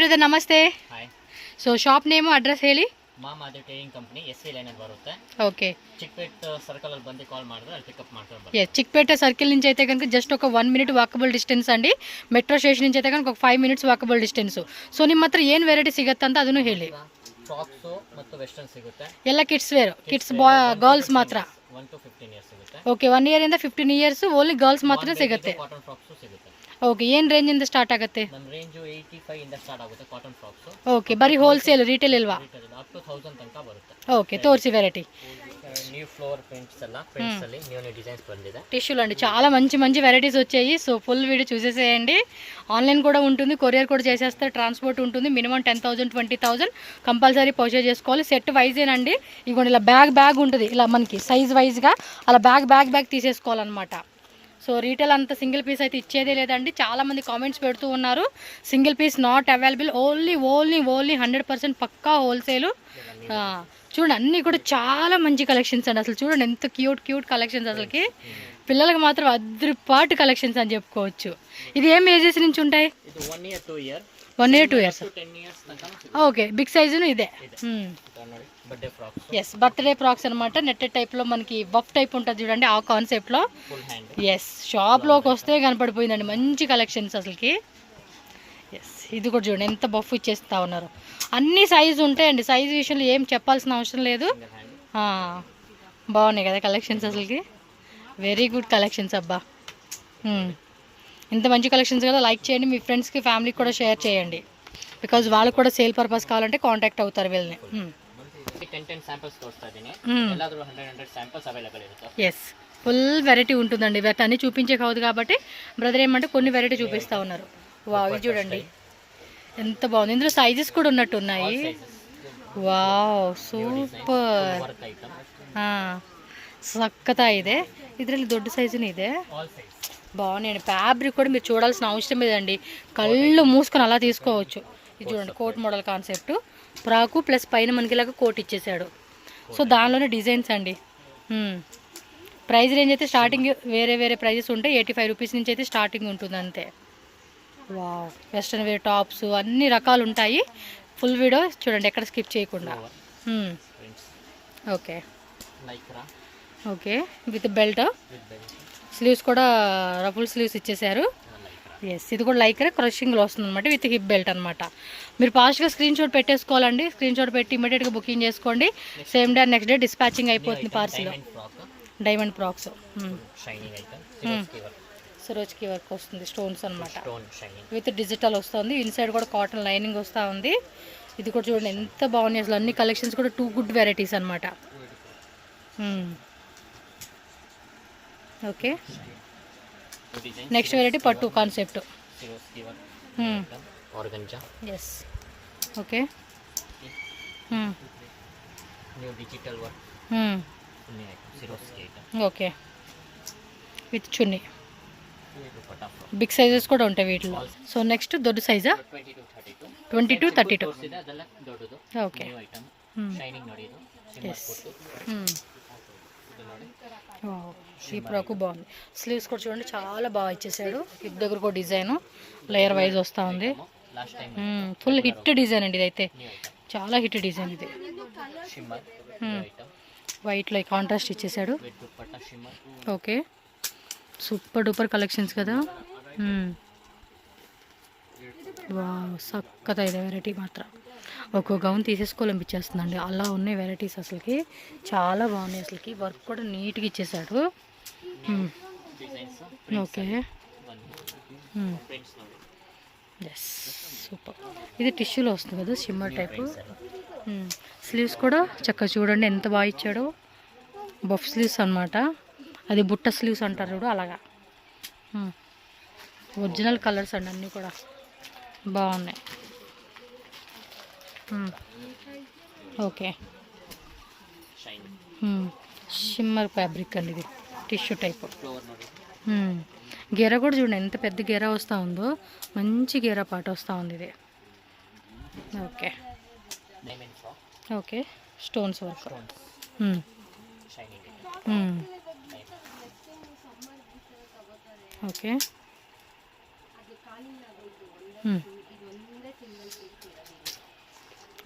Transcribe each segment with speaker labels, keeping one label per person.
Speaker 1: Brother ನಮಸ್ತೆ.
Speaker 2: Hi.
Speaker 1: So shop name address ಹೇಳಿ.
Speaker 2: ಮಾಮಾದೇವ್ tiring company SV line ಅಲ್ಲಿ ಬರುತ್ತೆ.
Speaker 1: ಓಕೆ.
Speaker 2: ಚಿಕ್ಕಪೇಟ್ ಸರ್ಕಲ್ ಅಲ್ಲಿ ಬಂದು ಕಾಲ್ ಮಾಡಿದ್ರೆ ಅಲ್ಲಿ ಪಿಕಪ್ ಮಾಡ್ತಾರೆ.
Speaker 1: ఎస్ చిక్పేట సర్కిల్ నుంచి అయితే కనుక జస్ట్ ఒక 1 minute ವಾಕಬಲ್ ಡಿಸ್ಟೆನ್ಸ್ ಅಂడి. ಮೆಟ್ರೋ ಸ್ಟೇಷನ್ నుంచి అయితే ಕనుక 5 minutes ವಾಕಬಲ್ ಡಿಸ್ಟೆನ್ಸ್. ಸೊ ನಿಮ್ಮ ಹತ್ರ ಏನು ವೆರೈಟಿ ಸಿಗುತ್ತೆ ಅಂತ ಅದನ್ನು ಹೇಳಿ.
Speaker 2: ಫ್ರಾಕ್ಸ್ ಮತ್ತು ವೆಸ್ಟರ್ನ್ ಸಿಗುತ್ತೆ.
Speaker 1: ಎಲ್ಲ ಕಿಡ್ಸ್ ವೇರ್, ಕಿಡ್ಸ್ ಗರ್ಲ್ಸ್ ಮಾತ್ರ.
Speaker 2: 1 to 15 ಇಯರ್ಸ್ ಸಿಗುತ್ತೆ.
Speaker 1: ಓಕೆ, 1 year ಇಂದ 15 years ಓನ್ಲಿ ಗರ್ಲ್ಸ್ ಮಾತ್ರ ಸಿಗುತ್ತೆ.
Speaker 2: ಕಾಟನ್ ಫ್ರಾಕ್ಸ್ ಸಿಗುತ್ತೆ.
Speaker 1: ಓಕೆ, ಏನು ರೇಂಜ್ ಇಂದ ಸ್ಟಾರ್ಟ್ ಆಗುತ್ತೆ?
Speaker 2: ನಮ್ಮ ರೇಂಜ್ 85 ಇಂದ ಸ್ಟಾರ್ಟ್ ಆಗುತ್ತೆ ಕಾಟನ್ ಫ್ರಾಕ್ಸ್.
Speaker 1: ಓಕೆ, ಬರೀ ಹೋಲ್ಸೇಲ್ ರಿಟೇಲ್ ಇಲ್ವಾ?
Speaker 2: ಅಪ್ ಟು 1000 ತನಕ ಬರುತ್ತೆ.
Speaker 1: ఓకే, తోర్సి వెరైటీ.
Speaker 2: న్యూ ఫ్లోర్ ప్రింట్స్ ಎಲ್ಲ ప్రింట్స్ ಅಲ್ಲಿ న్యూ డిజైన్స్ ಬಂದಿದೆ.
Speaker 1: టిష్యూలు అండి, చాలా మంచి మంచి వెరైటీస్ వచ్చాయి. సో ఫుల్ వీడియో చూసేసేయండి. ఆన్లైన్ కూడా ఉంటుంది, కొరియర్ కూడా చేసేస్తారు, ట్రాన్స్పోర్ట్ ఉంటుంది. మినిమం 10,000 20,000 కంపల్సరీ పర్చేజ్ చేసుకోవాలి. సెట్ వైజేనండి. ఇదిగోండి ఇలా బ్యాగ్ ఉంటుంది, ఇలా మనకి సైజ్ వైజ్గా అలా బ్యాగ్ తీసేసుకోవాలన్నమాట. సో రీటైల్ అంత సింగిల్ పీస్ అయితే ఇచ్చేదే లేదండి. చాలామంది కామెంట్స్ పెడుతూ ఉన్నారు single piece not available, only 100% పక్కా హోల్సేలు. చూడండి అన్నీ కూడా చాలా మంచి కలెక్షన్స్ అండి. అసలు చూడండి ఎంత క్యూట్ కలెక్షన్స్, అసలుకి పిల్లలకి మాత్రం అద్రిపాటు కలెక్షన్స్ అని చెప్పుకోవచ్చు. ఇది ఏం ఏజెస్ నుంచి ఉంటాయి?
Speaker 2: 1 year 2 year
Speaker 1: 1 year 2 years.
Speaker 2: 10 years
Speaker 1: okay, big సైజును ఇదే.
Speaker 2: Birthday frocks.
Speaker 1: Yes, birthday frocks అనమాట. నెట్టెడ్ టైప్లో మనకి బఫ్ టైప్ ఉంటుంది చూడండి, ఆ కాన్సెప్ట్లో. ఎస్, షాప్లోకి వస్తే కనపడిపోయిందండి మంచి కలెక్షన్స్ అసలుకి. ఎస్, ఇది కూడా చూడండి ఎంత బఫ్ ఇచ్చేస్తా ఉన్నారు. అన్ని సైజు ఉంటాయండి, సైజు విషయంలో ఏం చెప్పాల్సిన అవసరం లేదు. బాగున్నాయి కదా కలెక్షన్స్, అసలుకి వెరీ గుడ్ కలెక్షన్స్ అబ్బా. ఇంత మంచి కలెక్షన్స్ కదా, లైక్ చేయండి, మీ ఫ్రెండ్స్కి ఫ్యామిలీకి కూడా షేర్ చేయండి. బికాజ్ వాళ్ళకి కూడా సేల్ పర్పస్ కావాలంటే కాంటాక్ట్ అవుతారు వీళ్ళని.
Speaker 2: 10 samples తోస్తాదిని ಎಲ್ಲಾದರೂ 100 samples అవైలబుల్ ఇರುತ್ತೆ.
Speaker 1: ఎస్, ఫుల్ వెరైటీ ఉంటుందండి. వీటి అన్ని చూపించే కాదు కాబట్టి బ్రదర్ ఏమంటే కొన్ని వెరైటీ చూపిస్తూ ఉన్నారు. వావ్, ఇది చూడండి ఎంత బాగుంది. ఇందులో సైజెస్ కూడా ఉన్నట్టు ఉన్నాయి. Wow, super. ಸಕ್ಕತ್ತಾ ಇದೆ. ಇದರಲ್ಲಿ ದೊಡ್ಡ ಸೈಜುನೂ ಇದೆ. బాగున్నాయండి. ఫ్యాబ్రిక్ కూడా మీరు చూడాల్సిన అవసరం లేదండి, కళ్ళు మూసుకొని అలా తీసుకోవచ్చు. ఇది చూడండి coat model concept, frock plus పైన మనకి ఇలాగ కోట్ ఇచ్చేసాడు. సో దానిలోనే డిజైన్స్ అండి. ప్రైస్ రేంజ్ అయితే స్టార్టింగ్ వేరే ప్రైజెస్ ఉంటాయి. 85 రూపీస్ నుంచి అయితే స్టార్టింగ్ ఉంటుంది అంతే. వావ్, వెస్ట్రన్ వేర్ టాప్స్ అన్ని రకాలు ఉంటాయి. ఫుల్ వీడియో చూడండి ఎక్కడ స్కిప్ చేయకుండా. Okay okay, with belt, sleeves కూడా రఫుల్ స్లీవ్స్ ఇచ్చేసారు. ఎస్, ఇది కూడా లైక్రే క్రషింగ్లో వస్తుంది అనమాట, విత్ హిప్ బెల్ట్ అనమాట. మీరు ఫాస్ట్గా స్క్రీన్ షాట్ పెట్టేసుకోవాలండి. స్క్రీన్ షాట్ పెట్టి ఇమీడియట్గా బుకింగ్ చేసుకోండి. Same day next day dispatching అయిపోతుంది పార్సిల్. డైమండ్ ఫ్రాక్స్, సరోజ్కి వర్క్ వస్తుంది, స్టోన్స్ అనమాట, విత్ డిజిటల్ వస్తుంది. ఇన్సైడ్ కూడా కాటన్ లైనింగ్ వస్తూ ఉంది. ఇది కూడా చూడండి ఎంత బాగున్నాయి అసలు. అన్ని కలెక్షన్స్ కూడా 2 గుడ్ వెరైటీస్ అనమాట. ఓకే, నెక్స్ట్ వెరైటీ పట్టు concept. Yes, okay, okay, with చున్నీ. బిగ్ సైజెస్ కూడా ఉంటాయి వీటిలో. సో నెక్స్ట్ దొడ్డు సైజా 20 to 32. ఓకే, ఎస్, ఈ ఫ్రాకు బాగుంది. స్లీవ్స్ కూడా చూడండి చాలా బాగా ఇచ్చేసాడు. హిప్ దగ్గర కూడా డిజైన్ లేయర్ వైజ్ వస్తూ ఉంది. ఫుల్ హిట్ డిజైన్ అండి ఇదైతే, చాలా హిట్ డిజైన్ ఇది. వైట్లో కాంట్రాస్ట్ ఇచ్చేసాడు. ఓకే, సూపర్ డూపర్ కలెక్షన్స్ కదా. వావ్, సక్కతా ಇದೆ వెరైటీ మాత్రం. ఒక్కో గౌన్ తీసేసుకోవాలనిపించేస్తుందండి, అలా ఉన్నాయి వెరైటీస్. అసలుకి చాలా బాగున్నాయి. అసలుకి వర్క్ కూడా నీట్గా ఇచ్చేసాడు. Okay, yes, super. ఇది టిష్యూలో వస్తుంది కదా, షిమ్మర్ టైపు. స్లీవ్స్ కూడా చక్కగా చూడండి ఎంత బాగా ఇచ్చాడో. బఫ్ స్లీవ్స్ అనమాట, అది బుట్ట స్లీవ్స్ అంటారు చూడు, అలాగా. ఒరిజినల్ కలర్స్ అండి, అన్నీ కూడా బాగున్నాయి. ఓకే, షిమ్మర్ ఫ్యాబ్రిక్ అండి ఇది, టిష్యూ టైప్. గేరా కూడా చూడండి ఎంత పెద్ద గేరా వస్తూ ఉందో, మంచి గేరా పాట వస్తూ ఉంది ఇది. Okay okay, stones work. Okay,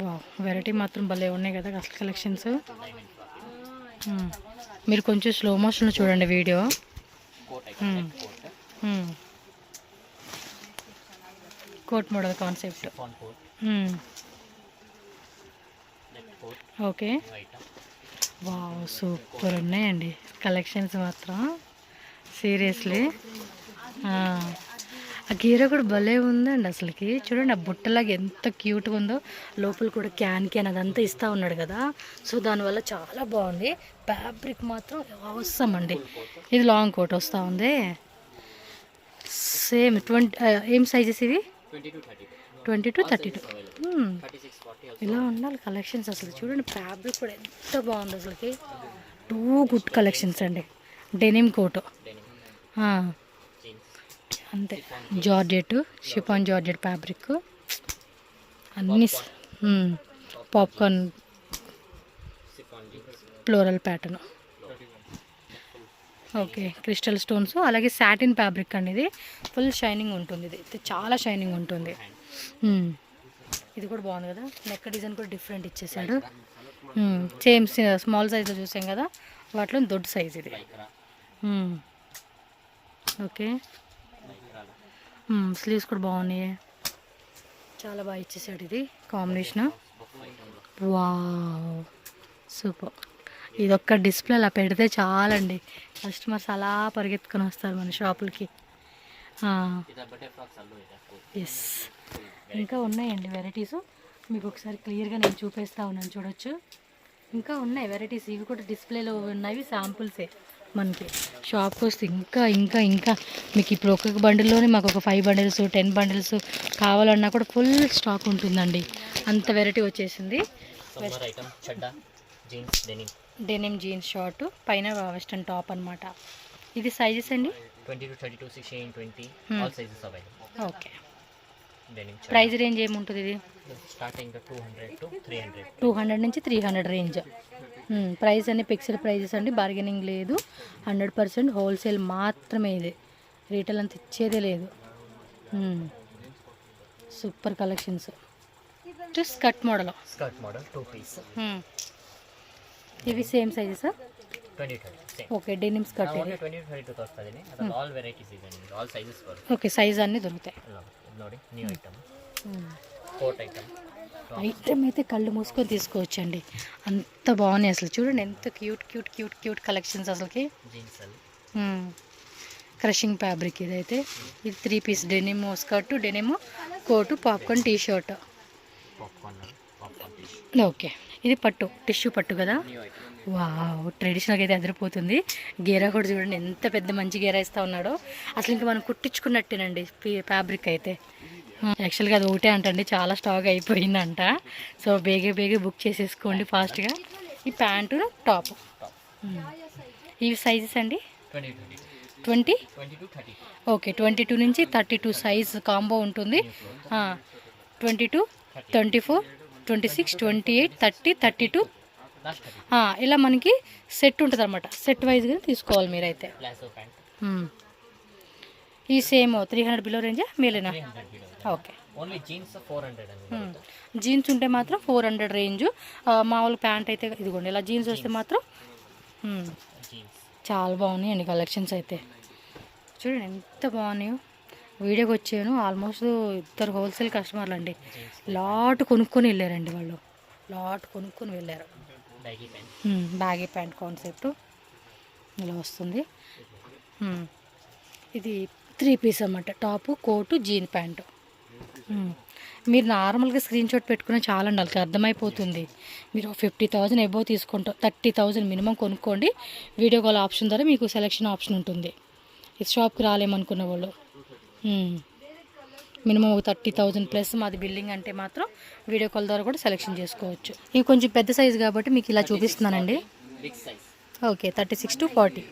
Speaker 1: వా వెరైటీ మాత్రం భలే ఉన్నాయి కదా అసలు కలెక్షన్స్.
Speaker 2: Diamond frock.
Speaker 1: మీరు కొంచెం స్లో మోషన్లో చూడండి video.
Speaker 2: Coat item, coat,
Speaker 1: coat model concept.
Speaker 2: Chiffon coat, neck coat,
Speaker 1: okay.
Speaker 2: New item.
Speaker 1: Wow super ఉన్నాయండి కలెక్షన్స్ మాత్రం సీరియస్లీ. ఆ గీర కూడా భలే ఉందండి అసలుకి. చూడండి ఆ బుట్టలాగా ఎంత క్యూట్గా ఉందో. లోపల కూడా క్యాన్ అదంతా ఇస్తూ ఉన్నాడు కదా, సో దానివల్ల చాలా బాగుంది. ఫ్యాబ్రిక్ మాత్రం అవసరం అండి. ఇది లాంగ్ కోట్ వస్తూ ఉంది. సేమ్ 20 ఏం సైజెస్ ఇవి? 20 to 32. ఇలా ఉండాలి కలెక్షన్స్ అసలు. చూడండి ఫ్యాబ్రిక్ కూడా ఎంత బాగుంది అసలుకి. 2 గుడ్ కలెక్షన్స్ అండి. డెనిమ్ కోట్ అంతే. జార్జెట్, షిఫాన్ జార్జెట్ ఫ్యాబ్రిక్ అన్నీ. Popcorn floral pattern. Okay. Crystal stones, అలాగే సాటిన్ ఫ్యాబ్రిక్ అండి. ఇది ఫుల్ షైనింగ్ ఉంటుంది. ఇది చాలా షైనింగ్ ఉంటుంది. ఇది కూడా బాగుంది కదా. నెక్ డిజైన్ కూడా డిఫరెంట్ ఇచ్చేసాడు. సేమ్ స్మాల్ సైజ్లో చూసాం కదా, వాటిలో దొడ్డు సైజ్ ఇది. ఓకే. స్లీవ్స్ కూడా బాగున్నాయి, చాలా బాగా ఇచ్చేసాడు. ఇది కాంబినేషన్ వావ్ సూపర్. ఇది ఒక్క డిస్ప్లే అలా పెడితే చాలండి, కస్టమర్స్ అలా పరిగెత్తుకొని వస్తారు మన షాపులకి. ఎస్, ఇంకా ఉన్నాయండి వెరైటీస్. మీకు ఒకసారి క్లియర్గా నేను చూపిస్తా ఉన్నాను, చూడొచ్చు. ఇంకా ఉన్నాయి వెరైటీస్. ఇవి కూడా డిస్ప్లేలో ఉన్నవి, శాంపుల్సే. మనకి షాప్కి వస్తే ఇంకా ఇంకా ఇంకా మీకు ఇప్పుడు ఒక్కొక్క బండిల్లోనే మాకు ఒక 5 బండిల్స్ 10 బండిల్స్ కావాలన్నా కూడా ఫుల్ స్టాక్ ఉంటుందండి. అంత వెరైటీ వచ్చేసింది. డెనిమ్ జీన్స్ షార్ట్, పైన వెస్టర్న్ టాప్ అన్నమాట. ఇది సైజెస్ అండి
Speaker 2: 20 to 32, 16, 20, all sizes available.
Speaker 1: Okay. Price range ఏముంటుంది ఇది?
Speaker 2: Starting 200 to 300.
Speaker 1: 200 నుంచి 300 రేంజ్. ప్రైస్ అన్ని ఫిక్స్డ్ ప్రైజెస్ అండి, బార్గెనింగ్ లేదు. 100% హోల్సేల్ మాత్రమే. ఇది రీటైల్ అంత ఇచ్చేదే లేదు. Super collections. Skirt model
Speaker 2: 2 piece.
Speaker 1: ఇవి same sizes?
Speaker 2: 20 same.
Speaker 1: Okay. Denim skirt.
Speaker 2: 20 to 32 వస్తది. అది ఆల్ వెరైటీస్ ಇದೆ, ఆల్ సైజెస్ వస్తాయి.
Speaker 1: ఓకే, సైజ్ అన్ని దొరుకుతాయి.
Speaker 2: ನೋಡಿ new item, coat item.
Speaker 1: Item అయితే కళ్ళు మూసుకొని తీసుకోవచ్చండి, అంత బాగున్నాయి అసలు. చూడండి ఎంత cute cute cute cute collections అసలుకి.
Speaker 2: జీన్స్
Speaker 1: క్రషింగ్ ఫ్యాబ్రిక్ ఇదైతే. ఇది 3 piece denim skirt, denim coat, popcorn T shirt. Okay. ఇది పట్టు, టిష్యూ పట్టు కదా. వావ్, ట్రెడిషనల్గా అయితే అదిరిపోతుంది. గేరా కూడా చూడండి ఎంత పెద్ద మంచి గేరా ఇస్తూ ఉన్నాడో. అసలు ఇంకా మనం కుట్టించుకున్నట్టేనండి ఫ్యాబ్రిక్ అయితే. యాక్చువల్గా అది ఒకటే అంటండి, చాలా స్టాక్ అయిపోయిందంట. సో బేగే బుక్ చేసేసుకోండి ఫాస్ట్గా. ఈ ప్యాంటు టాప్. ఇవి సైజెస్ అండి 20
Speaker 2: to 30.
Speaker 1: ఓకే. 22 నుంచి 32 సైజ్ కాంబో ఉంటుంది. 22, 24, 26, 28, 30, 32 ఇలా మనకి సెట్ ఉంటుంది అనమాట. సెట్ వైజ్గా తీసుకోవాలి మీరైతే. ఈ సేమ్ 300 బిలో రేంజా మేలేనా? ఓకే.
Speaker 2: ఓన్లీ జీన్స్ 400 అండి.
Speaker 1: జీన్స్ ఉంటే మాత్రం 400 రేంజ్. మామూలు ప్యాంట్ అయితే ఇదిగోండి ఇలా జీన్స్ వస్తే మాత్రం చాలా బాగున్నాయండి కలెక్షన్స్ అయితే. చూడండి ఎంత బాగున్నాయో. వీడియోకి వచ్చాను, ఆల్మోస్ట్ 2 హోల్సేల్ కస్టమర్లు అండి. లాట్ కొనుక్కొని వెళ్ళారండి వాళ్ళు, లాట్ కొనుక్కొని వెళ్ళారు. బ్యాగీ ప్యాంట్ కాన్సెప్ట్ ఇలా వస్తుంది. ఇది 3 పీస్ అన్నమాట, టాపు, కోటు, జీన్ ప్యాంటు. మీరు నార్మల్గా స్క్రీన్ షాట్ పెట్టుకునే చాలా అండి, వాళ్ళకి అర్థమైపోతుంది. మీరు 50,000 ఎబోవ్ తీసుకుంటాం, 30,000 మినిమం కొనుక్కోండి. వీడియో కాల్ ఆప్షన్ ద్వారా మీకు సెలెక్షన్ ఆప్షన్ ఉంటుంది. ఇది షాప్కి రాలేమనుకున్న వాళ్ళు మినిమం 30,000 ప్లస్ మాది బిల్డింగ్ అంటే మాత్రం వీడియో కాల్ ద్వారా కూడా సెలెక్షన్ చేసుకోవచ్చు. ఇవి కొంచెం పెద్ద సైజు కాబట్టి మీకు ఇలా చూపిస్తున్నానండి. ఓకే. 36 to 40.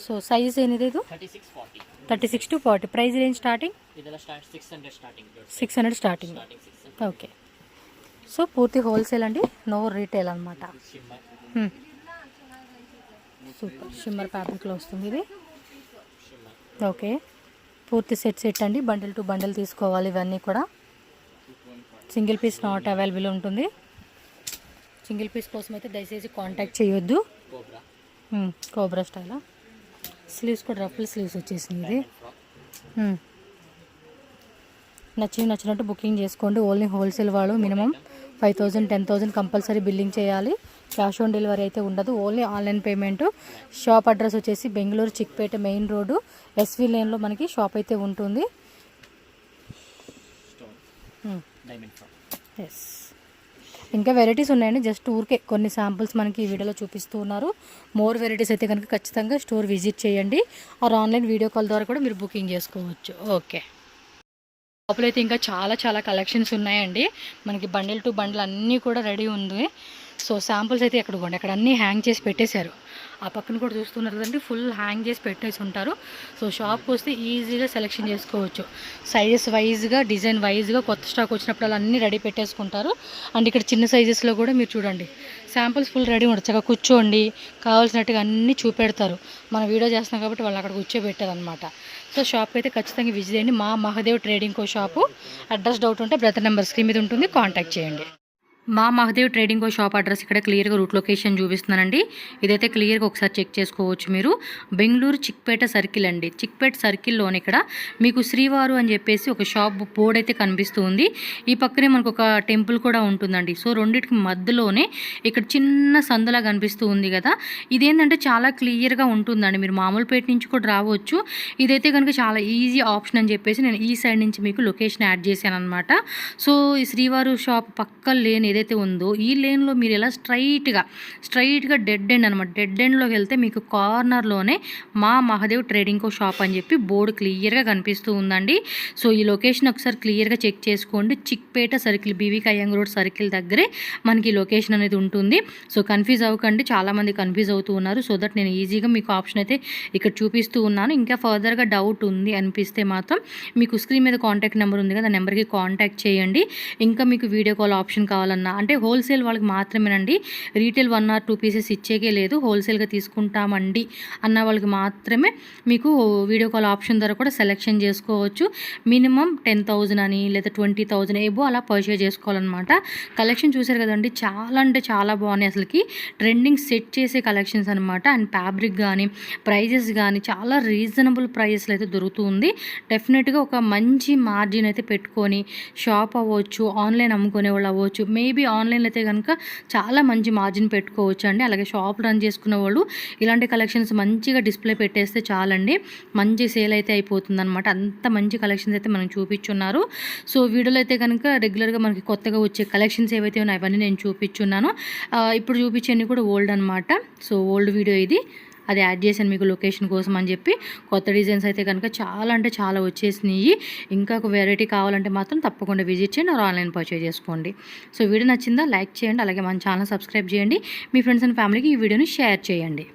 Speaker 1: సో సైజ్ ఏనిది? 36 to 40. Price range starting 600 starting. Okay. So పూర్తి హోల్సేల్ అండి, నో రీటైల్ అనమాట. సూపర్ షిమ్మర్ ఫ్యాబ్రిక్లో వస్తుంది ఇది. ఓకే. పూర్తి సెట్ అండి. బండిల్ టు బండిల్ తీసుకోవాలి. ఇవన్నీ కూడా సింగిల్ పీస్ నాట్ అవైలబుల్ ఉంటుంది. సింగిల్ పీస్ కోసం అయితే దయచేసి కాంటాక్ట్ చేయొద్దు. కోబ్రా స్టైల్ స్లీవ్స్ కూడా రఫుల్ స్లీవ్స్ వచ్చేసింది. ఇది నచ్చినట్టు బుకింగ్ చేసుకోండి. ఓన్లీ హోల్సేల్ వాళ్ళు మినిమం 5,000 10,000 కంపల్సరీ బిల్లింగ్ చేయాలి. క్యాష్ ఆన్ డెలివరీ అయితే ఉండదు. Only online payment. Shop address వచ్చేసి Bengaluru Chickpet main road SV లేన్లో మనకి షాప్ అయితే ఉంటుంది. ఎస్, ఇంకా వెరైటీస్ ఉన్నాయండి. జస్ట్ ఊరికే కొన్ని శాంపుల్స్ మనకి ఈ వీడియోలో చూపిస్తూ ఉన్నారు. మోర్ వెరైటీస్ అయితే కనుక ఖచ్చితంగా స్టోర్ విజిట్ చేయండి. ఆర్ ఆన్లైన్ వీడియో కాల్ ద్వారా కూడా మీరు బుకింగ్ చేసుకోవచ్చు. ఓకే, షాప్లో అయితే ఇంకా చాలా కలెక్షన్స్ ఉన్నాయండి. మనకి బండిల్ టు బండిల్ అన్నీ కూడా రెడీ ఉంది. సో శాంపుల్స్ అయితే అక్కడ అన్నీ హ్యాంగ్ చేసి పెట్టేశారు. ఆ పక్కన కూడా చూస్తున్నారు కదండి, ఫుల్ హ్యాంగ్ చేసి పెట్టేసి ఉంటారు. సో షాప్కి వస్తే ఈజీగా సెలెక్షన్ చేసుకోవచ్చు. సైజెస్ వైజ్గా, డిజైన్ వైజ్గా కొత్త స్టాక్ వచ్చినప్పుడు అన్నీ రెడీ పెట్టేసుకుంటారు. అండ్ ఇక్కడ చిన్న సైజెస్లో కూడా మీరు చూడండి శాంపుల్స్ ఫుల్ రెడీ ఉండదు. చక్కగా కూర్చోండి, కావాల్సినట్టుగా అన్నీ చూపెడతారు. మనం వీడియో చేస్తున్నాం కాబట్టి వాళ్ళు అక్కడ కూర్చోబెట్టారు అనమాట. సో షాప్కి అయితే ఖచ్చితంగా విజిట్ చేయండి. మా మహదేవ్ ట్రేడింగ్ కో షాపు. అడ్రస్ డౌట్ ఉంటే బ్రదర్ నెంబర్ స్క్రీన్ మీద ఉంటుంది, కాంటాక్ట్ చేయండి. మా మహదేవ్ ట్రేడింగ్ కో షాప్ అడ్రస్ ఇక్కడ క్లియర్గా రూట్ లొకేషన్ చూపిస్తున్నానండి. ఇదైతే క్లియర్గా ఒకసారి చెక్ చేసుకోవచ్చు మీరు. బెంగళూరు చిక్పేట సర్కిల్ అండి. చిక్పేట సర్కిల్లోనే ఇక్కడ మీకు శ్రీవారు అని చెప్పేసి ఒక షాప్ బోర్డ్ అయితే కనిపిస్తూ ఉంది. ఈ పక్కనే మనకు ఒక టెంపుల్ కూడా ఉంటుందండి. సో రెండింటికి మధ్యలోనే ఇక్కడ చిన్న సందులా కనిపిస్తూ ఉంది కదా, ఇదేంటంటే చాలా క్లియర్గా ఉంటుందండి. మీరు మామూలుపేట నుంచి కూడా రావచ్చు. ఇదైతే కనుక చాలా ఈజీ ఆప్షన్ అని చెప్పేసి నేను ఈ సైడ్ నుంచి మీకు లొకేషన్ యాడ్ చేశాను అనమాట. సో ఈ శ్రీవారు షాప్ పక్క లేన్ ఏదైతే ఉందో ఈ లేన్లో మీరు ఇలా స్ట్రైట్గా డెడ్ ఎండ్ అనమాట. డెడ్ ఎండ్లోకి వెళ్తే మీకు కార్నర్లోనే మా మహదేవ్ ట్రేడింగ్ కో షాప్ అని చెప్పి బోర్డు క్లియర్గా కనిపిస్తూ ఉందండి. సో ఈ లొకేషన్ ఒకసారి క్లియర్గా చెక్ చేసుకోండి. చిక్పేట సర్కిల్, బీవీ కయ్యంగ్ రోడ్ సర్కిల్ దగ్గరే మనకి లొకేషన్ అనేది ఉంటుంది. సో కన్ఫ్యూజ్ అవ్వకండి, చాలామంది కన్ఫ్యూజ్ అవుతూ ఉన్నారు. సో దట్ నేను ఈజీగా మీకు ఆప్షన్ అయితే ఇక్కడ చూపిస్తూ ఉన్నాను. ఇంకా ఫర్దర్గా డౌట్ ఉంది అనిపిస్తే మాత్రం మీకు స్క్రీన్ మీద కాంటాక్ట్ నెంబర్ ఉంది కదా, ఆ నెంబర్కి కాంటాక్ట్ చేయండి. ఇంకా మీకు వీడియో కాల్ ఆప్షన్ కావాలన్నా, అంటే హోల్సేల్ వాళ్ళకి మాత్రమేనండి. రీటైల్ 1 or 2 పీసెస్ ఇచ్చేకే లేదు. హోల్సేల్గా తీసుకుంటామండి అన్న వాళ్ళకి మాత్రమే మీకు వీడియో కాల్ ఆప్షన్ ద్వారా కూడా సెలెక్షన్ చేసుకోవచ్చు. మినిమం 10,000 అని లేదా 20,000 ఏబో అలా పర్చేజ్ చేసుకోవాలన్నమాట. కలెక్షన్ చూసారు కదండి, చాలా అంటే చాలా బాగున్నాయి. అసలుకి ట్రెండింగ్ సెట్ చేసే కలెక్షన్స్ అనమాట. అండ్ ఫ్యాబ్రిక్ కానీ ప్రైజెస్ కానీ చాలా రీజనబుల్ ప్రైజెస్లో అయితే దొరుకుతుంది. డెఫినెట్గా ఒక మంచి మార్జిన్ అయితే పెట్టుకొని షాప్ అవ్వచ్చు, ఆన్లైన్ అమ్ముకునే వాళ్ళు అవ్వచ్చు. మేబీ ఆన్లైన్లో అయితే కనుక చాలా మంచి మార్జిన్ పెట్టుకోవచ్చు అండి. అలాగే షాప్ రన్ చేసుకునే వాళ్ళు ఇలాంటి కలెక్షన్స్ మంచిగా డిస్ప్లే పెట్టేస్తే చాలండి, మంచి సేల్ అయితే అయిపోతుంది అనమాట. అంత మంచి కలెక్షన్స్ అయితే మనం చూపించున్నారు. సో వీడియోలో అయితే కనుక రెగ్యులర్గా మనకి కొత్తగా వచ్చే కలెక్షన్స్ ఏవైతే ఉన్నాయో అవన్నీ నేను చూపించున్నాను. ఇప్పుడు చూపించేవి కూడా ఓల్డ్ అనమాట. సో ఓల్డ్ వీడియో ఇది, అది యాడ్ చేశాను మీకు లొకేషన్ కోసం అని చెప్పి. కొత్త డిజైన్స్ అయితే కనుక చాలా అంటే చాలా వచ్చేసినాయి. ఇంకా ఒక వెరైటీ కావాలంటే మాత్రం తప్పకుండా విజిట్ చేయండి, ఆన్లైన్ పర్చేజ్ చేసుకోండి. సో వీడియో నచ్చిందా లైక్ చేయండి, అలాగే మన ఛానల్ సబ్స్క్రైబ్ చేయండి. మీ ఫ్రెండ్స్ అండ్ ఫ్యామిలీకి ఈ వీడియోని షేర్ చేయండి.